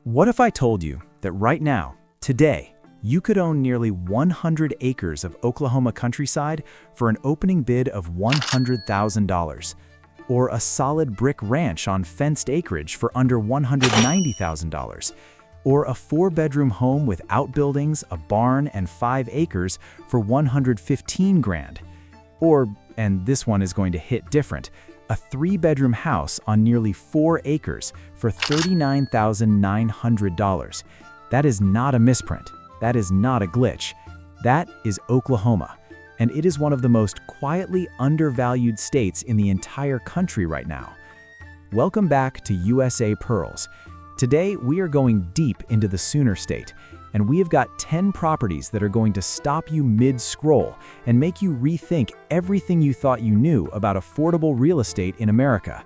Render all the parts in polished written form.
What if I told you that right now, today, you could own nearly 100 acres of Oklahoma countryside for an opening bid of $100,000, or a solid brick ranch on fenced acreage for under $190,000, or a 4-bedroom home with outbuildings, a barn, and 5 acres for $115 grand, or, and this one is going to hit different, a 3-bedroom house on nearly 4 acres for $39,900. That is not a misprint. That is not a glitch. That is Oklahoma, and it is one of the most quietly undervalued states in the entire country right now. Welcome back to USA Pearls. Today, we are going deep into the Sooner State, and we have got 10 properties that are going to stop you mid-scroll and make you rethink everything you thought you knew about affordable real estate in America.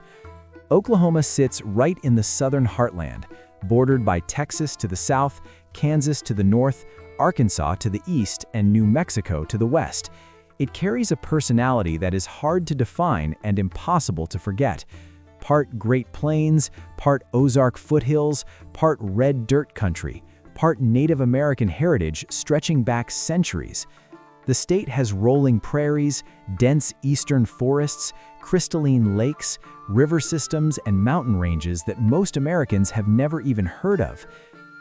Oklahoma sits right in the southern heartland, bordered by Texas to the south, Kansas to the north, Arkansas to the east, and New Mexico to the west. It carries a personality that is hard to define and impossible to forget. Part Great Plains, part Ozark foothills, part red dirt country, part Native American heritage stretching back centuries. The state has rolling prairies, dense eastern forests, crystalline lakes, river systems, and mountain ranges that most Americans have never even heard of.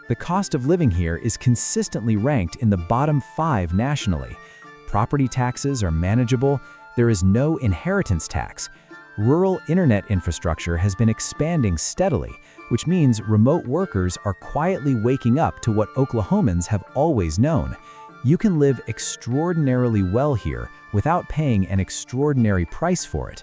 The cost of living here is consistently ranked in the bottom 5 nationally. Property taxes are manageable, there is no inheritance tax. Rural internet infrastructure has been expanding steadily, which means remote workers are quietly waking up to what Oklahomans have always known. You can live extraordinarily well here without paying an extraordinary price for it.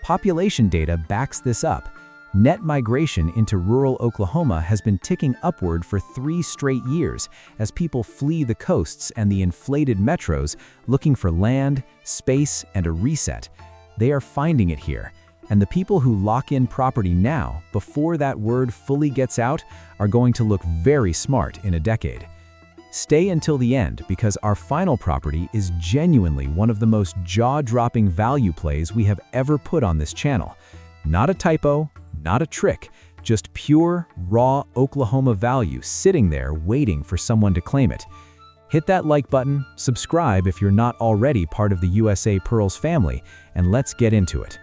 Population data backs this up. Net migration into rural Oklahoma has been ticking upward for 3 straight years as people flee the coasts and the inflated metros looking for land, space, and a reset. They are finding it here, and the people who lock in property now, before that word fully gets out, are going to look very smart in a decade. Stay until the end because our final property is genuinely one of the most jaw-dropping value plays we have ever put on this channel. Not a typo, not a trick, just pure, raw Oklahoma value sitting there waiting for someone to claim it. Hit that like button, subscribe if you're not already part of the USA Pearls family, and let's get into it.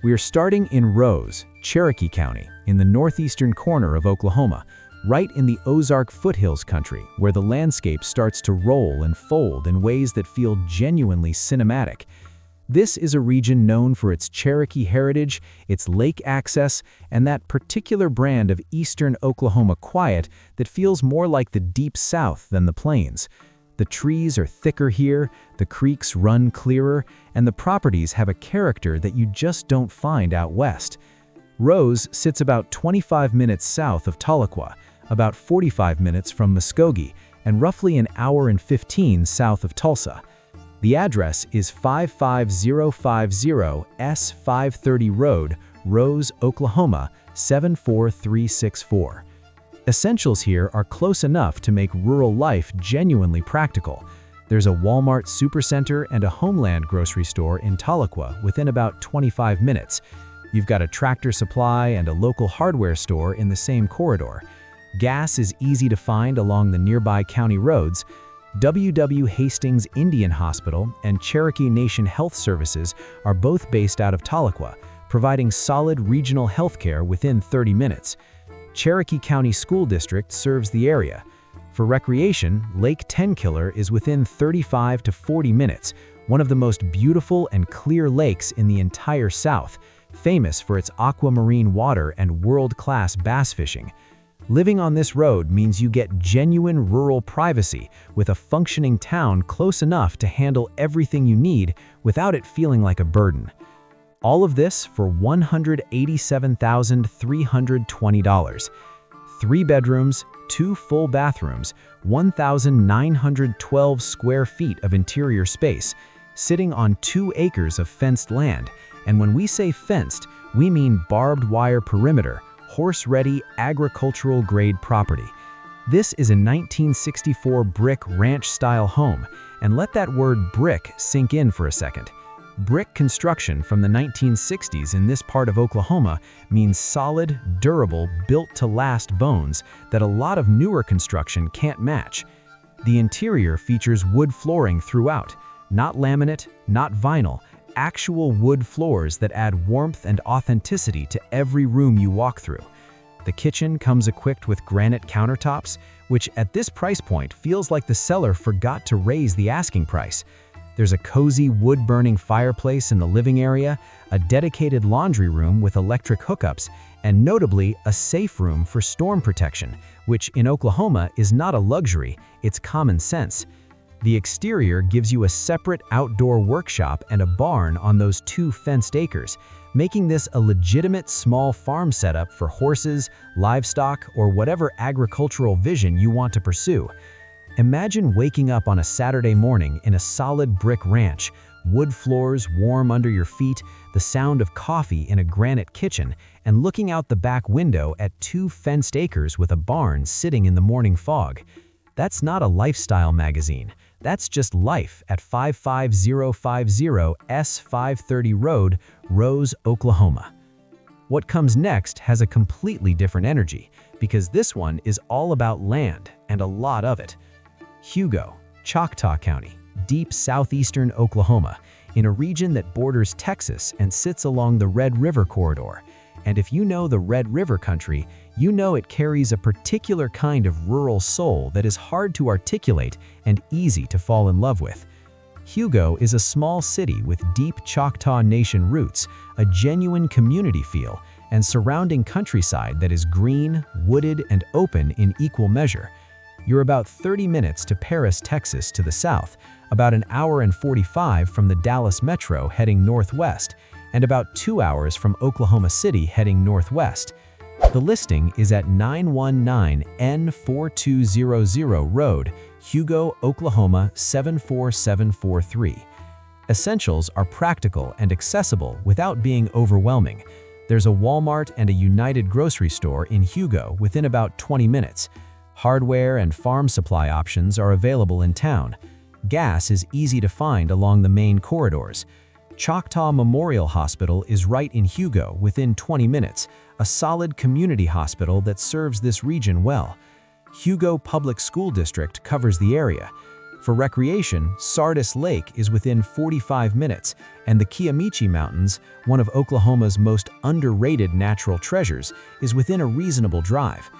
We are starting in Rose, Cherokee County, in the northeastern corner of Oklahoma, right in the Ozark foothills country, where the landscape starts to roll and fold in ways that feel genuinely cinematic. This is a region known for its Cherokee heritage, its lake access, and that particular brand of eastern Oklahoma quiet that feels more like the deep south than the plains. The trees are thicker here, the creeks run clearer, and the properties have a character that you just don't find out west. Rose sits about 25 minutes south of Tahlequah, about 45 minutes from Muskogee, and roughly an hour and 15 south of Tulsa. The address is 55050 S 530 Road, Rose, Oklahoma 74364. Essentials here are close enough to make rural life genuinely practical. There's a Walmart supercenter and a Homeland grocery store in Tahlequah within about 25 minutes. You've got a Tractor Supply and a local hardware store in the same corridor. Gas is easy to find along the nearby county roads. W.W. Hastings Indian Hospital and Cherokee Nation Health Services are both based out of Tahlequah, providing solid regional health care within 30 minutes. Cherokee County School District serves the area. For recreation, Lake Tenkiller is within 35 to 40 minutes, one of the most beautiful and clear lakes in the entire South, famous for its aquamarine water and world-class bass fishing. Living on this road means you get genuine rural privacy with a functioning town close enough to handle everything you need without it feeling like a burden. All of this for $187,320. 3 bedrooms, 2 full bathrooms, 1,912 square feet of interior space, sitting on 2 acres of fenced land. And when we say fenced, we mean barbed wire perimeter, horse-ready, agricultural-grade property. This is a 1964 brick ranch-style home, and let that word brick sink in for a second. Brick construction from the 1960s in this part of Oklahoma means solid, durable, built-to-last bones that a lot of newer construction can't match. The interior features wood flooring throughout, not laminate, not vinyl, actual wood floors that add warmth and authenticity to every room you walk through. The kitchen comes equipped with granite countertops, which at this price point feels like the seller forgot to raise the asking price. There's a cozy wood-burning fireplace in the living area, a dedicated laundry room with electric hookups, and notably, a safe room for storm protection, which in Oklahoma is not a luxury, it's common sense. The exterior gives you a separate outdoor workshop and a barn on those 2 fenced acres, making this a legitimate small farm setup for horses, livestock, or whatever agricultural vision you want to pursue. Imagine waking up on a Saturday morning in a solid brick ranch, wood floors warm under your feet, the sound of coffee in a granite kitchen, and looking out the back window at 2 fenced acres with a barn sitting in the morning fog. That's not a lifestyle magazine. That's just life at 55050 S 530 Road, Rose, Oklahoma. What comes next has a completely different energy, because this one is all about land, and a lot of it. Hugo, Checotah County, deep southeastern Oklahoma, in a region that borders Texas and sits along the Red River corridor. And if you know the Red River country, you know it carries a particular kind of rural soul that is hard to articulate and easy to fall in love with. Hugo is a small city with deep Choctaw Nation roots, a genuine community feel, and surrounding countryside that is green, wooded, and open in equal measure. You're about 30 minutes to Paris, Texas to the south, about an hour and 45 from the Dallas Metro heading northwest, and about 2 hours from Oklahoma City heading northwest. The listing is at 919 N4200 Road, Hugo, Oklahoma 74743. Essentials are practical and accessible without being overwhelming. There's a Walmart and a United grocery store in Hugo within about 20 minutes. Hardware and farm supply options are available in town. Gas is easy to find along the main corridors. Choctaw Memorial Hospital is right in Hugo within 20 minutes, a solid community hospital that serves this region well. Hugo Public School District covers the area. For recreation, Sardis Lake is within 45 minutes, and the Comanche Mountains, one of Oklahoma's most underrated natural treasures, is within a reasonable drive.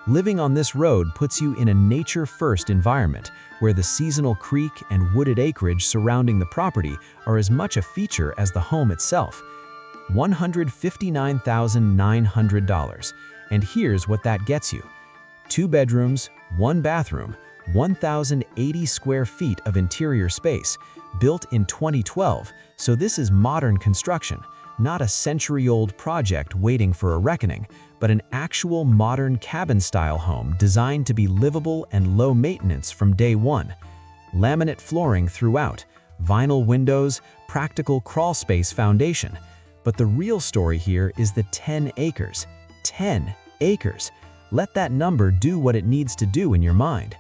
Living on this road puts you in a nature-first environment, where the seasonal creek and wooded acreage surrounding the property are as much a feature as the home itself. $159,900. And here's what that gets you. 2 bedrooms, 1 bathroom, 1,080 square feet of interior space, built in 2012, so this is modern construction, not a century-old project waiting for a reckoning, but an actual modern cabin-style home designed to be livable and low maintenance from day one. Laminate flooring throughout, vinyl windows, practical crawlspace foundation. But the real story here is the 10 acres. 10 acres. Let that number do what it needs to do in your mind.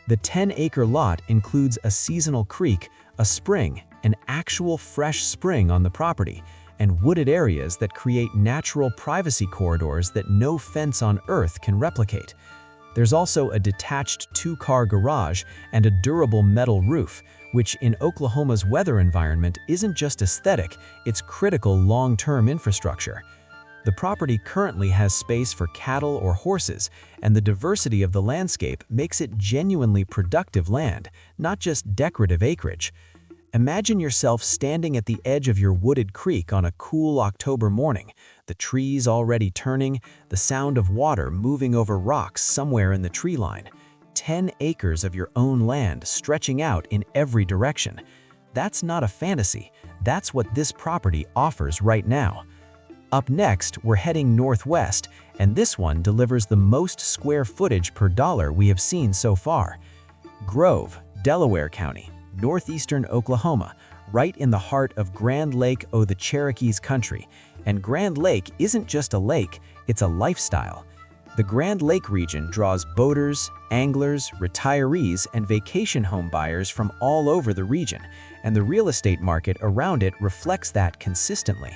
The 10-acre lot includes a seasonal creek, a spring, an actual fresh spring on the property, and wooded areas that create natural privacy corridors that no fence on earth can replicate. There's also a detached 2-car garage and a durable metal roof, which in Oklahoma's weather environment isn't just aesthetic, it's critical long-term infrastructure. The property currently has space for cattle or horses, and the diversity of the landscape makes it genuinely productive land, not just decorative acreage. Imagine yourself standing at the edge of your wooded creek on a cool October morning, the trees already turning, the sound of water moving over rocks somewhere in the tree line. 10 acres of your own land stretching out in every direction. That's not a fantasy, that's what this property offers right now. Up next, we're heading northwest, and this one delivers the most square footage per dollar we have seen so far. Grove, Delaware County, northeastern Oklahoma, right in the heart of Grand Lake o' the Cherokees country. And Grand Lake isn't just a lake, it's a lifestyle. The Grand Lake region draws boaters, anglers, retirees, and vacation home buyers from all over the region, and the real estate market around it reflects that consistently.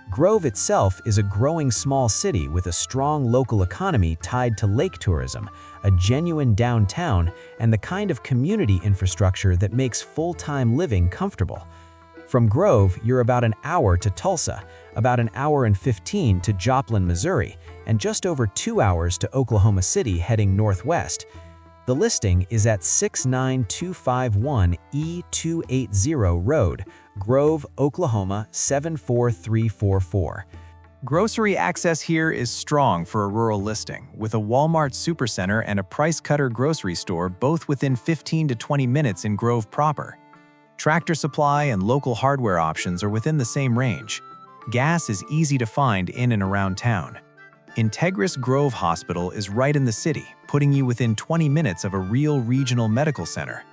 Grove itself is a growing small city with a strong local economy tied to lake tourism, a genuine downtown, and the kind of community infrastructure that makes full-time living comfortable. From Grove, you're about an hour to Tulsa, about an hour and 15 to Joplin, Missouri, and just over 2 hours to Oklahoma City heading northwest. The listing is at 69251 E280 Road, Grove, Oklahoma 74344. Grocery access here is strong for a rural listing, with a Walmart supercenter and a Price Cutter grocery store both within 15 to 20 minutes in Grove proper. Tractor Supply and local hardware options are within the same range. Gas is easy to find in and around town. Integris Grove Hospital is right in the city, putting you within 20 minutes of a real regional medical center.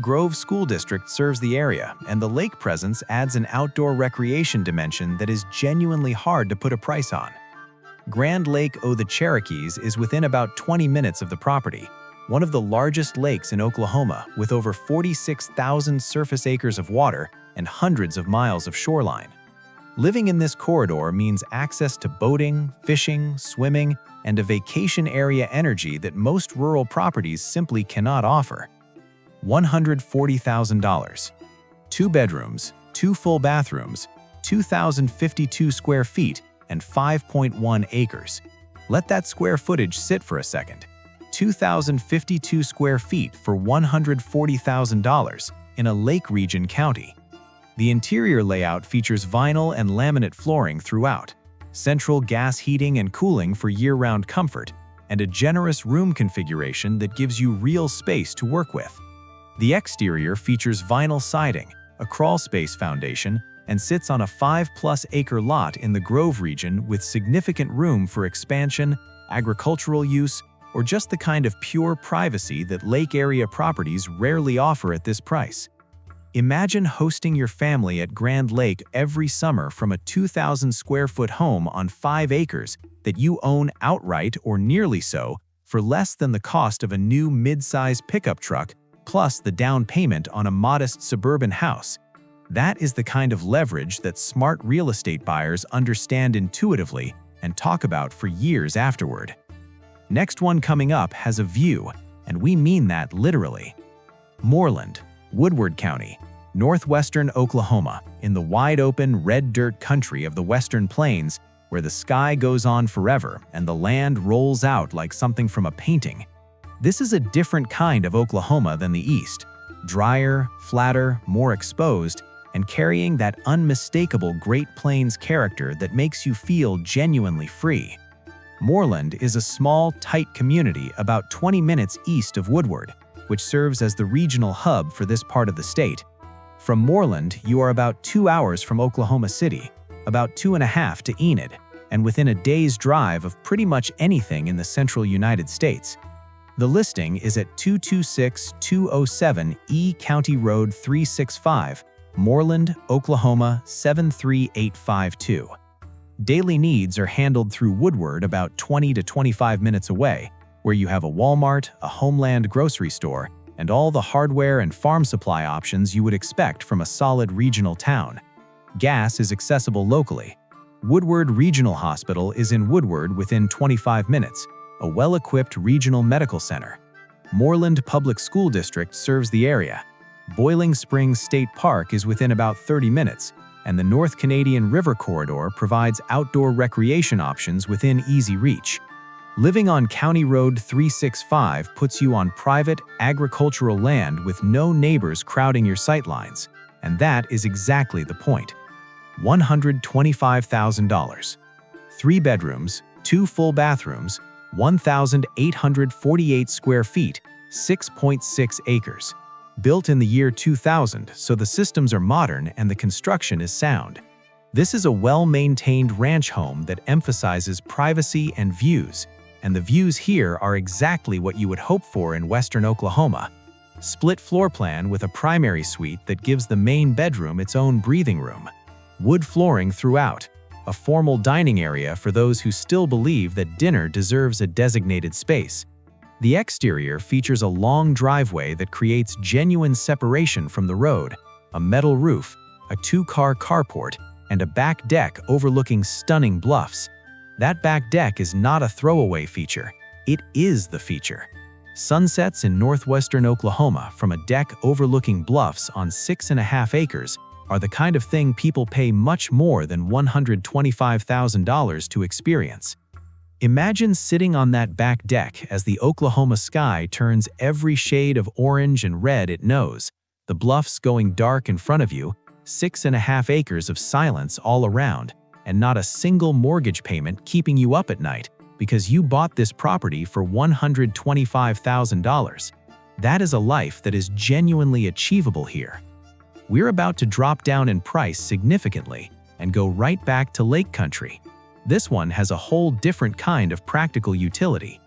Grove School District serves the area, and the lake presence adds an outdoor recreation dimension that is genuinely hard to put a price on. Grand Lake o' the Cherokees is within about 20 minutes of the property, one of the largest lakes in Oklahoma with over 46,000 surface acres of water and hundreds of miles of shoreline. Living in this corridor means access to boating, fishing, swimming, and a vacation area energy that most rural properties simply cannot offer. $140,000. 2 bedrooms, 2 full bathrooms, 2,052 square feet, and 5.1 acres. Let that square footage sit for a second. 2,052 square feet for $140,000 in a lake region county. The interior layout features vinyl and laminate flooring throughout, central gas heating and cooling for year-round comfort, and a generous room configuration that gives you real space to work with. The exterior features vinyl siding, a crawl space foundation, and sits on a 5+ acre lot in the Grove region with significant room for expansion, agricultural use, or just the kind of pure privacy that lake area properties rarely offer at this price. Imagine hosting your family at Grand Lake every summer from a 2,000 square foot home on 5 acres that you own outright or nearly so for less than the cost of a new mid-size pickup truck plus the down payment on a modest suburban house. That is the kind of leverage that smart real estate buyers understand intuitively and talk about for years afterward. Next one coming up has a view, and we mean that literally. Mooreland, Woodward County, northwestern Oklahoma, in the wide-open red dirt country of the Western Plains, where the sky goes on forever and the land rolls out like something from a painting. This is a different kind of Oklahoma than the East, drier, flatter, more exposed, and carrying that unmistakable Great Plains character that makes you feel genuinely free. Mooreland is a small, tight community about 20 minutes east of Woodward, which serves as the regional hub for this part of the state. From Mooreland, you are about 2 hours from Oklahoma City, about 2.5 to Enid, and within a day's drive of pretty much anything in the central United States. The listing is at 226207 E County Road 365, Mooreland, Oklahoma 73852. Daily needs are handled through Woodward about 20 to 25 minutes away, where you have a Walmart, a Homeland grocery store, and all the hardware and farm supply options you would expect from a solid regional town. Gas is accessible locally. Woodward Regional Hospital is in Woodward within 25 minutes, a well-equipped regional medical center. Mooreland Public School District serves the area. Boiling Springs State Park is within about 30 minutes, and the North Canadian River Corridor provides outdoor recreation options within easy reach. Living on County Road 365 puts you on private, agricultural land with no neighbors crowding your sightlines, and that is exactly the point. $125,000. 3 bedrooms, 2 full bathrooms, 1,848 square feet, 6.6 acres. Built in the year 2000, so the systems are modern and the construction is sound. This is a well-maintained ranch home that emphasizes privacy and views, and the views here are exactly what you would hope for in western Oklahoma. Split floor plan with a primary suite that gives the main bedroom its own breathing room. Wood flooring throughout. a formal dining area for those who still believe that dinner deserves a designated space. The exterior features a long driveway that creates genuine separation from the road, a metal roof, a two-car carport, and a back deck overlooking stunning bluffs. That back deck is not a throwaway feature, it is the feature. Sunsets in northwestern Oklahoma from a deck overlooking bluffs on 6.5 acres are the kind of thing people pay much more than $125,000 to experience. Imagine sitting on that back deck as the Oklahoma sky turns every shade of orange and red it knows, the bluffs going dark in front of you, 6.5 acres of silence all around, and not a single mortgage payment keeping you up at night because you bought this property for $125,000. That is a life that is genuinely achievable here. We're about to drop down in price significantly and go right back to lake country. This one has a whole different kind of practical utility.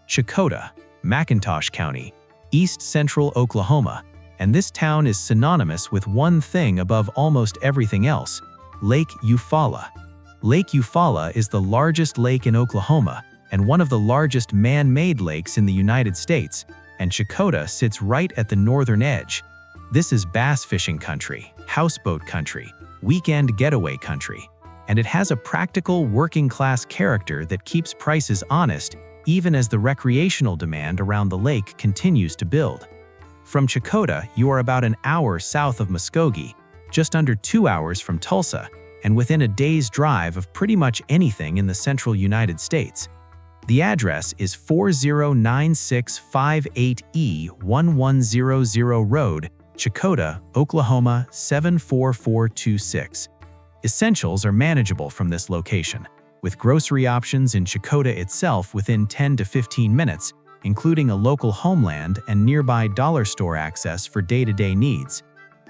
Checotah, McIntosh County, East Central Oklahoma, and this town is synonymous with one thing above almost everything else: Lake Eufaula. Lake Eufaula is the largest lake in Oklahoma and one of the largest man-made lakes in the United States, and Checotah sits right at the northern edge. This is bass fishing country, houseboat country, weekend getaway country, and it has a practical working-class character that keeps prices honest even as the recreational demand around the lake continues to build. From Checotah, you are about an hour south of Muskogee, just under 2 hours from Tulsa, and within a day's drive of pretty much anything in the central United States. The address is 409658E 1100 Road, Checotah, Oklahoma 74426. Essentials are manageable from this location, with grocery options in Checotah itself within 10 to 15 minutes, including a local Homeland and nearby dollar store access for day-to-day needs.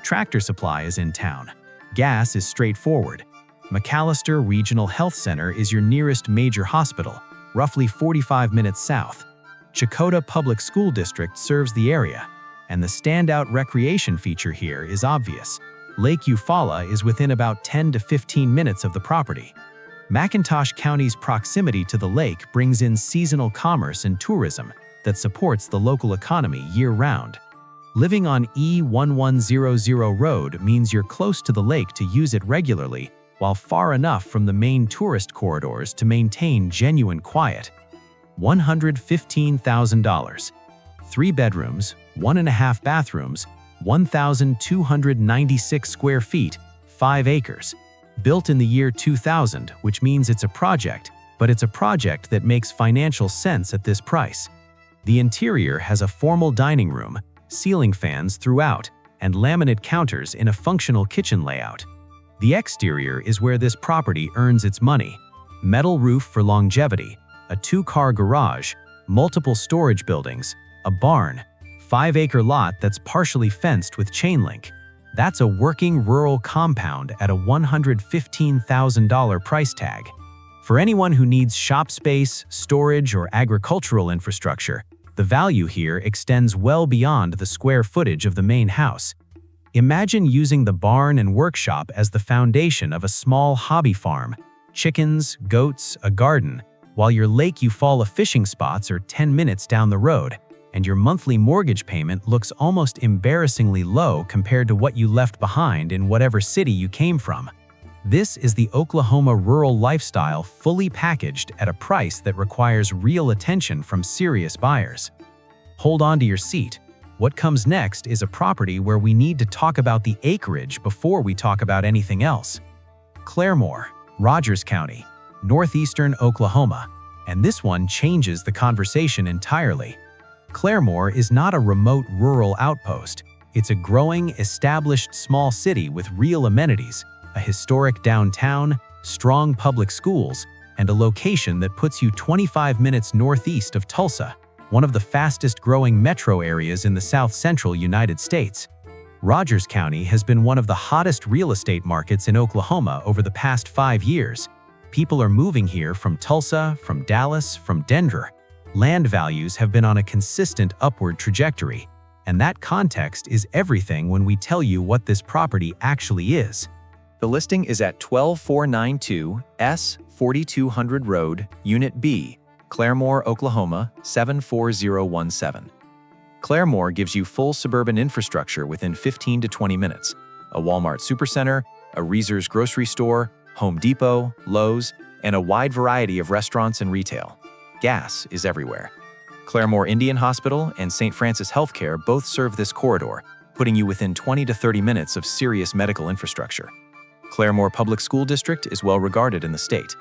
Tractor Supply is in town. Gas is straightforward. McAllister Regional Health Center is your nearest major hospital, roughly 45 minutes south. Checotah Public School District serves the area, and the standout recreation feature here is obvious. Lake Eufaula is within about 10 to 15 minutes of the property. McIntosh County's proximity to the lake brings in seasonal commerce and tourism that supports the local economy year-round. Living on E1100 Road means you're close to the lake to use it regularly, while far enough from the main tourist corridors to maintain genuine quiet. $115,000. 3 bedrooms, 1.5 bathrooms, 1,296 square feet, 5 acres. Built in the year 2000, which means it's a project, but it's a project that makes financial sense at this price. The interior has a formal dining room, ceiling fans throughout, and laminate counters in a functional kitchen layout. The exterior is where this property earns its money. Metal roof for longevity, a 2-car garage, multiple storage buildings, a barn, 5-acre lot that's partially fenced with chain link. That's a working rural compound at a $115,000 price tag. For anyone who needs shop space, storage, or agricultural infrastructure, the value here extends well beyond the square footage of the main house. Imagine using the barn and workshop as the foundation of a small hobby farm, chickens, goats, a garden, while your Lake Eufaula fishing spots are 10 minutes down the road, and your monthly mortgage payment looks almost embarrassingly low compared to what you left behind in whatever city you came from. This is the Oklahoma rural lifestyle fully packaged at a price that requires real attention from serious buyers. Hold on to your seat. What comes next is a property where we need to talk about the acreage before we talk about anything else. Claremore, Rogers County, northeastern Oklahoma, and this one changes the conversation entirely. Claremore is not a remote rural outpost. It's a growing, established small city with real amenities, a historic downtown, strong public schools, and a location that puts you 25 minutes northeast of Tulsa, one of the fastest-growing metro areas in the south-central United States. Rogers County has been one of the hottest real estate markets in Oklahoma over the past 5 years. People are moving here from Tulsa, from Dallas, from Denver. Land values have been on a consistent upward trajectory, and that context is everything when we tell you what this property actually is. The listing is at 12492 S 4200 Road, Unit B, Claremore, Oklahoma 74017. Claremore gives you full suburban infrastructure within 15 to 20 minutes. A Walmart supercenter, a Reese's grocery store, Home Depot, Lowe's, and a wide variety of restaurants and retail. Gas is everywhere. Claremore Indian Hospital and St. Francis Healthcare both serve this corridor, putting you within 20 to 30 minutes of serious medical infrastructure. Claremore Public School District is well regarded in the state.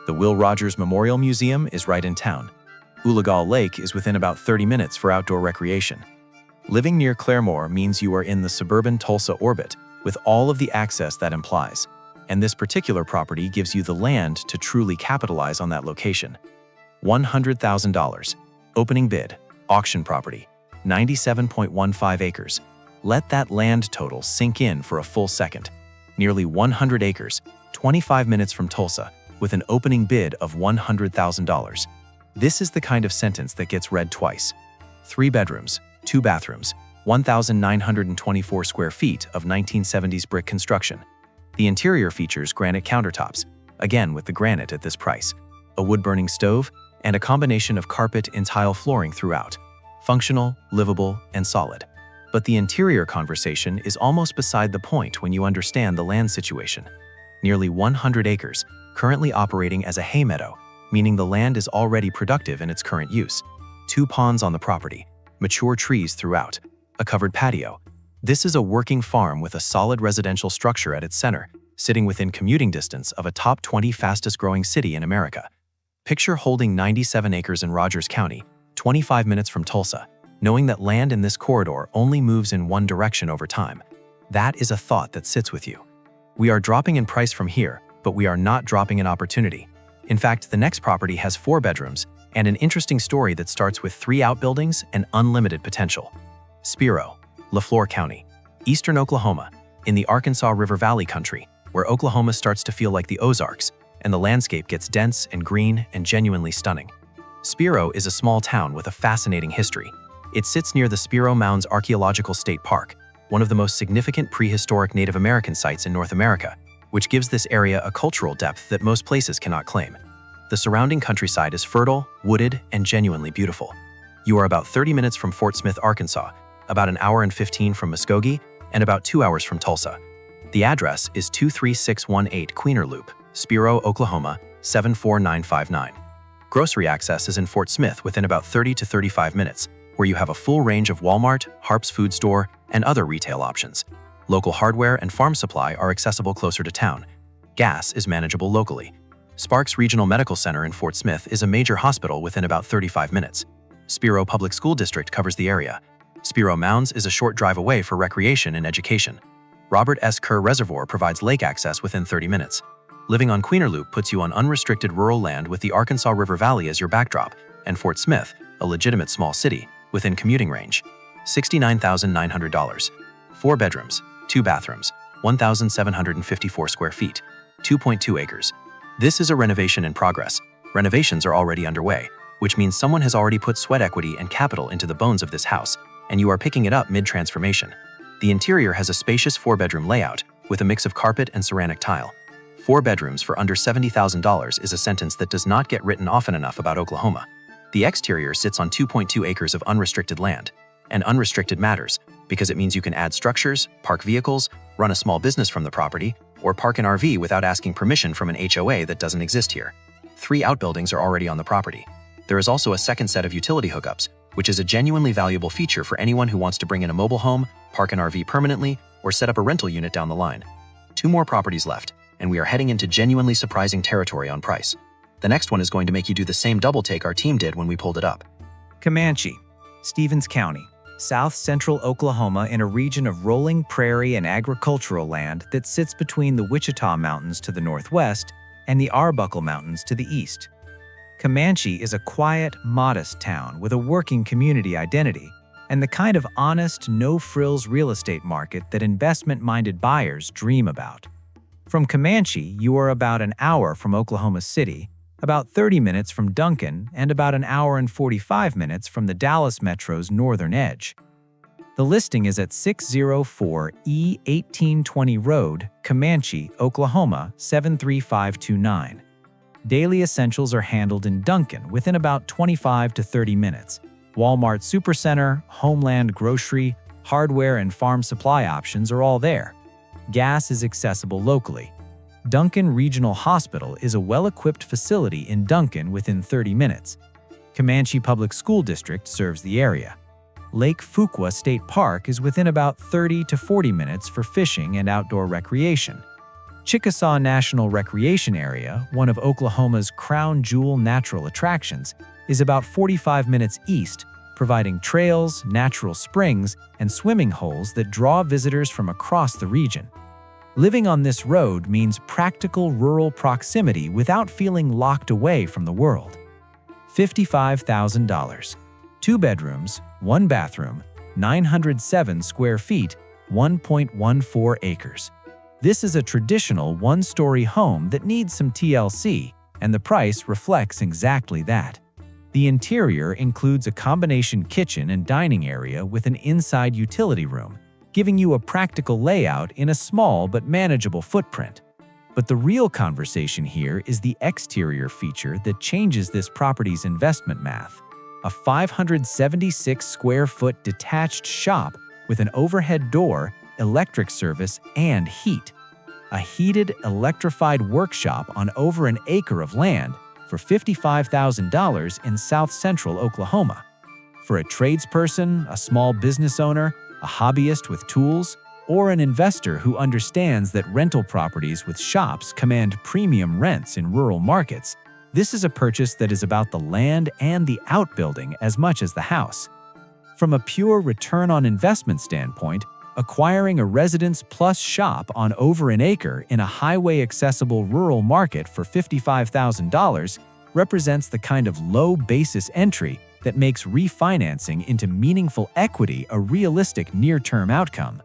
The Will Rogers Memorial Museum is right in town. Oologah Lake is within about 30 minutes for outdoor recreation. Living near Claremore means you are in the suburban Tulsa orbit, with all of the access that implies. And this particular property gives you the land to truly capitalize on that location. $100,000. Opening bid. Auction property. 97.15 acres. Let that land total sink in for a full second. Nearly 100 acres, 25 minutes from Tulsa, with an opening bid of $100,000. This is the kind of sentence that gets read twice. 3 bedrooms, 2 bathrooms, 1,924 square feet of 1970s brick construction. The interior features granite countertops, again with the granite at this price, a wood-burning stove, and a combination of carpet and tile flooring throughout. Functional, livable, and solid. But the interior conversation is almost beside the point when you understand the land situation. Nearly 100 acres, currently operating as a hay meadow, meaning the land is already productive in its current use. 2 ponds on the property, mature trees throughout, a covered patio. This is a working farm with a solid residential structure at its center, sitting within commuting distance of a top 20 fastest growing city in America. Picture holding 97 acres in Rogers County, 25 minutes from Tulsa, knowing that land in this corridor only moves in one direction over time. That is a thought that sits with you. We are dropping in price from here, but we are not dropping in opportunity. In fact, the next property has 4 bedrooms and an interesting story that starts with 3 outbuildings and unlimited potential. Spiro, LaFleur County, eastern Oklahoma, in the Arkansas River Valley country, where Oklahoma starts to feel like the Ozarks, and the landscape gets dense and green and genuinely stunning. Spiro is a small town with a fascinating history. It sits near the Spiro Mounds Archaeological State Park, one of the most significant prehistoric Native American sites in North America, which gives this area a cultural depth that most places cannot claim. The surrounding countryside is fertile, wooded, and genuinely beautiful. You are about 30 minutes from Fort Smith, Arkansas, about an hour and 15 from Muskogee, and about 2 hours from Tulsa. The address is 23618 Queener Loop, Spiro, Oklahoma 74959. Grocery access is in Fort Smith within about 30 to 35 minutes, where you have a full range of Walmart, Harps Food Store, and other retail options. Local hardware and farm supply are accessible closer to town. Gas is manageable locally. Sparks Regional Medical Center in Fort Smith is a major hospital within about 35 minutes. Spiro Public School District covers the area. Spiro Mounds is a short drive away for recreation and education. Robert S. Kerr Reservoir provides lake access within 30 minutes. Living on Queener Loop puts you on unrestricted rural land with the Arkansas River Valley as your backdrop, and Fort Smith, a legitimate small city, within commuting range. $69,900. 4 bedrooms, 2 bathrooms, 1,754 square feet, 2.2 acres. This is a renovation in progress. Renovations are already underway, which means someone has already put sweat equity and capital into the bones of this house, and you are picking it up mid-transformation. The interior has a spacious 4-bedroom layout with a mix of carpet and ceramic tile. 4 bedrooms for under $70,000 is a sentence that does not get written often enough about Oklahoma. The exterior sits on 2.2 acres of unrestricted land. And unrestricted matters, because it means you can add structures, park vehicles, run a small business from the property, or park an RV without asking permission from an HOA that doesn't exist here. 3 outbuildings are already on the property. There is also a second set of utility hookups, which is a genuinely valuable feature for anyone who wants to bring in a mobile home, park an RV permanently, or set up a rental unit down the line. 2 more properties left, and we are heading into genuinely surprising territory on price. The next one is going to make you do the same double take our team did when we pulled it up. Comanche, Stevens County, south central Oklahoma, in a region of rolling prairie and agricultural land that sits between the Wichita Mountains to the northwest and the Arbuckle Mountains to the east. Comanche is a quiet, modest town with a working community identity and the kind of honest, no-frills real estate market that investment-minded buyers dream about. From Comanche, you are about an hour from Oklahoma City, about 30 minutes from Duncan, and about an hour and 45 minutes from the Dallas Metro's northern edge. The listing is at 604 E 1820 Road, Comanche, Oklahoma 73529. Daily essentials are handled in Duncan within about 25 to 30 minutes. Walmart Supercenter, Homeland Grocery, hardware and farm supply options are all there. Gas is accessible locally. Duncan Regional Hospital is a well-equipped facility in Duncan within 30 minutes. Comanche Public School District serves the area. Lake Fuqua State Park is within about 30 to 40 minutes for fishing and outdoor recreation. Checotah National Recreation Area, one of Oklahoma's crown jewel natural attractions, is about 45 minutes east, providing trails, natural springs, and swimming holes that draw visitors from across the region. Living on this road means practical rural proximity without feeling locked away from the world. $55,000. 2 bedrooms, 1 bathroom, 907 square feet, 1.14 acres. This is a traditional one-story home that needs some TLC, and the price reflects exactly that. The interior includes a combination kitchen and dining area with an inside utility room, giving you a practical layout in a small but manageable footprint. But the real conversation here is the exterior feature that changes this property's investment math. A 576 square foot detached shop with an overhead door, electric service, and heat. A heated, electrified workshop on over an acre of land for $55,000 in South Central Oklahoma. For a tradesperson, a small business owner, a hobbyist with tools, or an investor who understands that rental properties with shops command premium rents in rural markets, this is a purchase that is about the land and the outbuilding as much as the house. From a pure return on investment standpoint, acquiring a residence plus shop on over an acre in a highway-accessible rural market for $55,000 represents the kind of low-basis entry that makes refinancing into meaningful equity a realistic near-term outcome.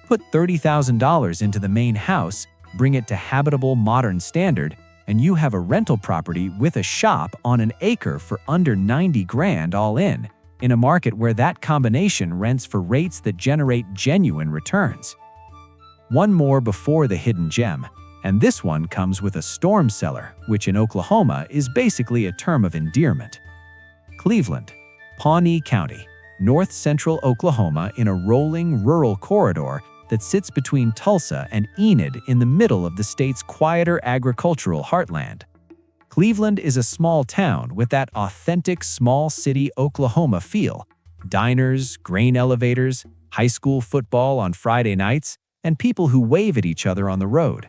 Put $30,000 into the main house, bring it to habitable modern standard, and you have a rental property with a shop on an acre for under $90,000 all in a market where that combination rents for rates that generate genuine returns. One more before the hidden gem, and this one comes with a storm cellar, which in Oklahoma is basically a term of endearment. Cleveland, Pawnee County, north-central Oklahoma in a rolling rural corridor that sits between Tulsa and Enid in the middle of the state's quieter agricultural heartland. Cleveland is a small town with that authentic small city Oklahoma feel. Diners, grain elevators, high school football on Friday nights, and people who wave at each other on the road.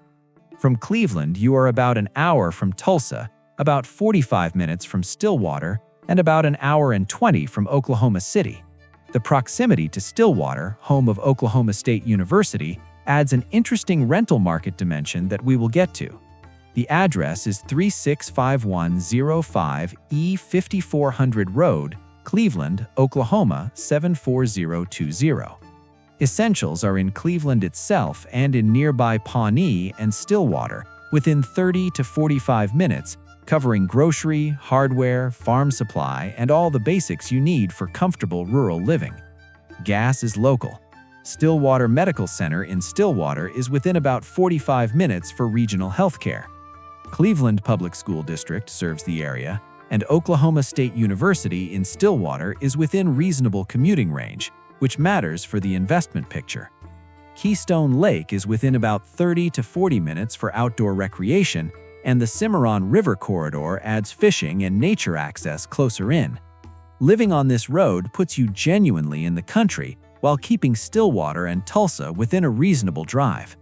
From Cleveland, you are about an hour from Tulsa, about 45 minutes from Stillwater, and about an hour and 20 from Oklahoma City. The proximity to Stillwater, home of Oklahoma State University, adds an interesting rental market dimension that we will get to. The address is 365105 E 5400 Road, Cleveland, Oklahoma 74020. Essentials are in Cleveland itself and in nearby Pawnee and Stillwater, within 30 to 45 minutes, covering grocery, hardware, farm supply, and all the basics you need for comfortable rural living. Gas is local. Stillwater Medical Center in Stillwater is within about 45 minutes for regional health care. Cleveland Public School District serves the area, and Oklahoma State University in Stillwater is within reasonable commuting range, which matters for the investment picture. Keystone Lake is within about 30 to 40 minutes for outdoor recreation, and the Cimarron River corridor adds fishing and nature access closer in. Living on this road puts you genuinely in the country while keeping Stillwater and Tulsa within a reasonable drive.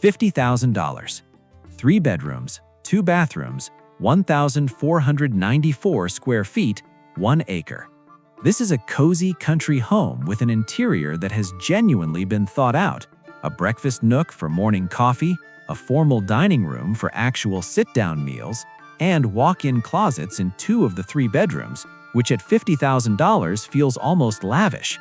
$50,000. 3 bedrooms, 2 bathrooms, 1,494 square feet, 1 acre. This is a cozy country home with an interior that has genuinely been thought out. A breakfast nook for morning coffee, a formal dining room for actual sit-down meals, and walk-in closets in 2 of the 3 bedrooms, which at $50,000 feels almost lavish.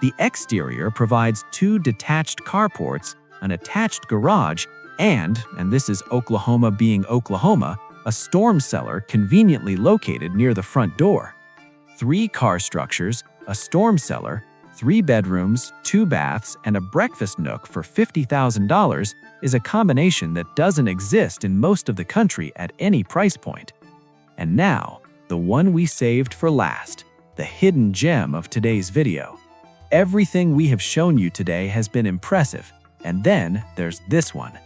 The exterior provides 2 detached carports, an attached garage, and this is Oklahoma being Oklahoma, a storm cellar conveniently located near the front door. 3 car structures, a storm cellar, 3 bedrooms, 2 baths, and a breakfast nook for $50,000 is a combination that doesn't exist in most of the country at any price point. And now, the one we saved for last, the hidden gem of today's video. Everything we have shown you today has been impressive, and then there's this one.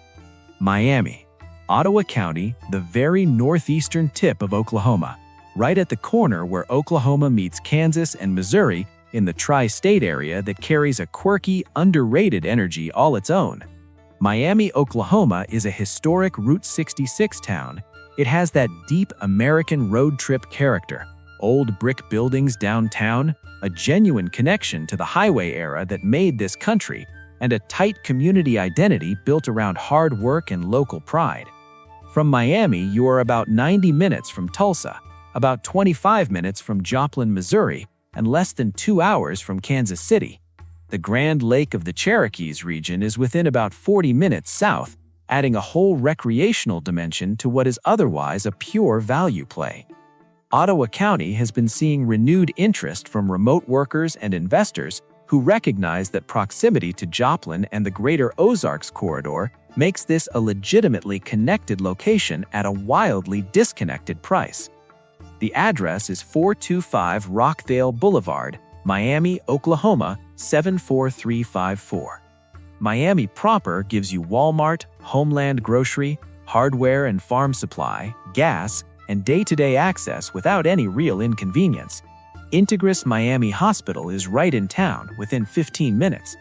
Miami, Ottawa County, the very northeastern tip of Oklahoma, right at the corner where Oklahoma meets Kansas and Missouri in the tri-state area that carries a quirky, underrated energy all its own. Miami, Oklahoma is a historic Route 66 town. It has that deep American road trip character, old brick buildings downtown, a genuine connection to the highway era that made this country, and a tight community identity built around hard work and local pride. From Miami, you are about 90 minutes from Tulsa, about 25 minutes from Joplin, Missouri, and less than 2 hours from Kansas City. The Grand Lake of the Cherokees region is within about 40 minutes south, adding a whole recreational dimension to what is otherwise a pure value play. Ottawa County has been seeing renewed interest from remote workers and investors who recognize that proximity to Joplin and the Greater Ozarks corridor makes this a legitimately connected location at a wildly disconnected price. The address is 425 Rockdale Boulevard, Miami, Oklahoma 74354. Miami proper gives you Walmart, Homeland grocery, hardware and farm supply, gas, and day-to-day access without any real inconvenience. Integris Miami Hospital is right in town, within 15 minutes.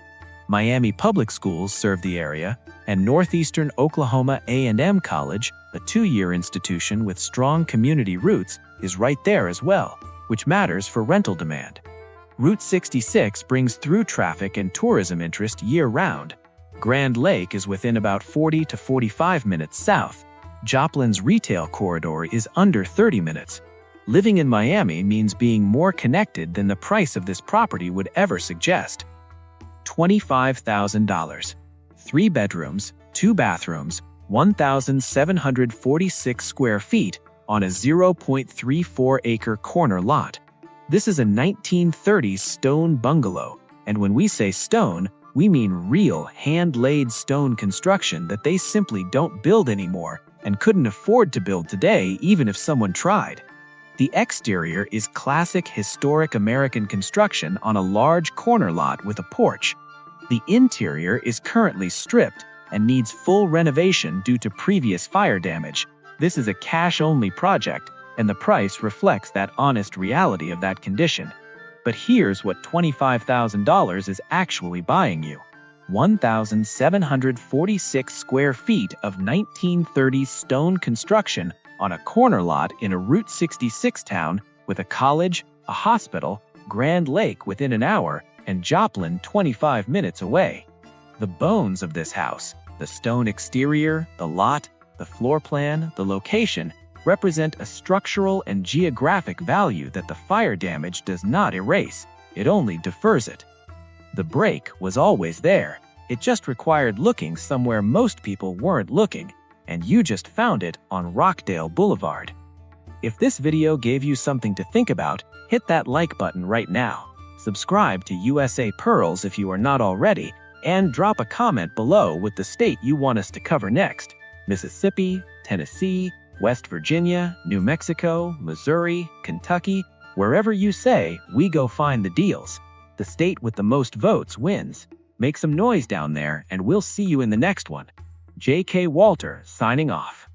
Miami Public Schools serve the area, and Northeastern Oklahoma A&M College, a 2-year institution with strong community roots, is right there as well, which matters for rental demand. Route 66 brings through traffic and tourism interest year-round. Grand Lake is within about 40 to 45 minutes south. Joplin's retail corridor is under 30 minutes. Living in Miami means being more connected than the price of this property would ever suggest. $25,000. 3 bedrooms, 2 bathrooms, 1,746 square feet on a 0.34-acre corner lot. This is a 1930s stone bungalow, and when we say stone, we mean real hand-laid stone construction that they simply don't build anymore and couldn't afford to build today even if someone tried. The exterior is classic historic American construction on a large corner lot with a porch. The interior is currently stripped and needs full renovation due to previous fire damage. This is a cash-only project, and the price reflects that honest reality of that condition. But here's what $25,000 is actually buying you. 1,746 square feet of 1930s stone construction on a corner lot in a Route 66 town with a college, a hospital, Grand Lake within an hour, and Joplin 25 minutes away. The bones of this house, the stone exterior, the lot, the floor plan, the location, represent a structural and geographic value that the fire damage does not erase, it only defers it. The break was always there, it just required looking somewhere most people weren't looking, and you just found it on Rockdale Boulevard. If this video gave you something to think about, hit that like button right now. Subscribe to USA Pearls if you are not already, and drop a comment below with the state you want us to cover next. Mississippi, Tennessee, West Virginia, New Mexico, Missouri, Kentucky, wherever you say, we go find the deals. The state with the most votes wins. Make some noise down there, and we'll see you in the next one. J.K. Walter signing off.